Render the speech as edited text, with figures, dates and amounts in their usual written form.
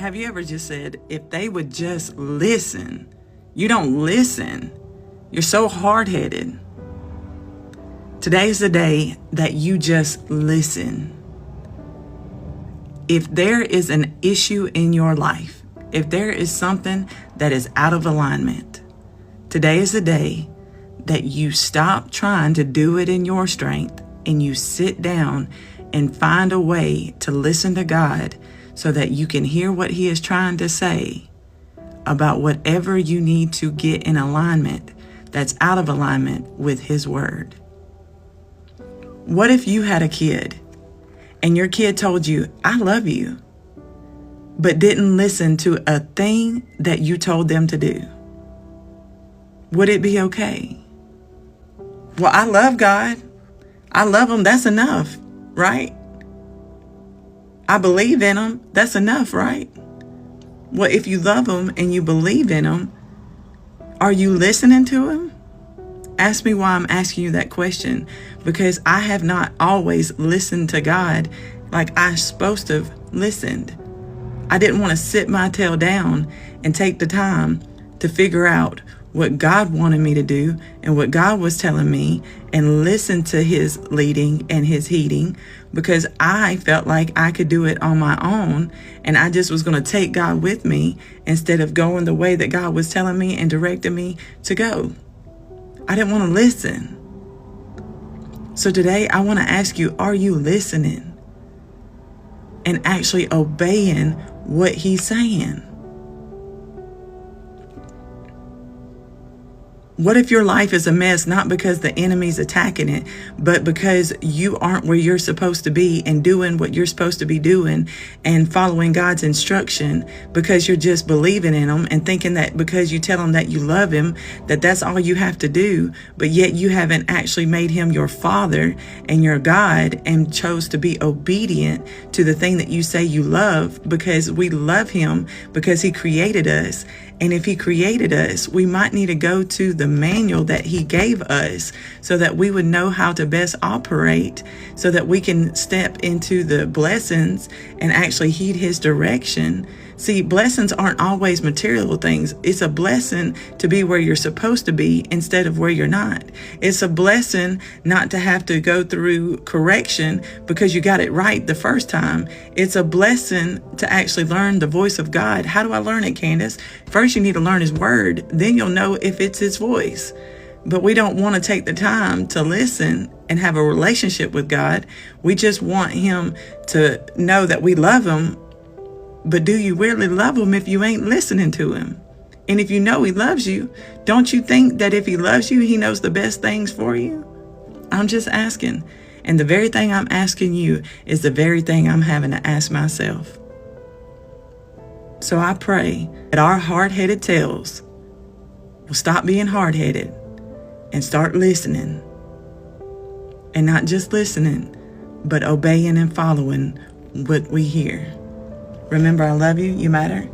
Have you ever just said, if they would just listen? You don't listen. You're so hard-headed. Today's the day that you just listen. If there is an issue in your life, if there is something that is out of alignment, today is the day that you stop trying to do it in your strength and you sit down and find a way to listen to God so that you can hear what He is trying to say about whatever you need to get in alignment that's out of alignment with His Word. What if you had a kid and your kid told you, I love you, but didn't listen to a thing that you told them to do? Would it be okay? Well, I love God. I love Him. That's enough, right? I believe in Him. That's enough, right? Well, if you love Him and you believe in Him, are you listening to Him? Ask me why I'm asking you that question, because I have not always listened to God like I'm supposed to have listened. I didn't want to sit my tail down and take the time to figure out what God wanted me to do and what God was telling me and listen to His leading and His heeding, because I felt like I could do it on my own and I just was going to take God with me instead of going the way that God was telling me and directing me to go. I didn't want to listen. So today I want to ask you, are you listening and actually obeying what He's saying? What if your life is a mess, not because the enemy's attacking it, but because you aren't where you're supposed to be and doing what you're supposed to be doing and following God's instruction, because you're just believing in Him and thinking that because you tell Him that you love Him, that that's all you have to do, but yet you haven't actually made Him your Father and your God and chose to be obedient to the thing that you say you love, because we love Him because He created us. And if He created us, we might need to go to the manual that He gave us so that we would know how to best operate, so that we can step into the blessings and actually heed His direction. See, blessings aren't always material things. It's a blessing to be where you're supposed to be instead of where you're not. It's a blessing not to have to go through correction because you got it right the first time. It's a blessing to actually learn the voice of God. How do I learn it, Candace? First, you need to learn His Word. Then you'll know if it's His voice. But we don't want to take the time to listen and have a relationship with God. We just want Him to know that we love Him. But do you really love Him if you ain't listening to Him? And if you know He loves you, don't you think that if He loves you, He knows the best things for you? I'm just asking. And the very thing I'm asking you is the very thing I'm having to ask myself. So I pray that our hard-headed tails will stop being hard-headed and start listening. And not just listening, but obeying and following what we hear. Remember, I love you. You matter.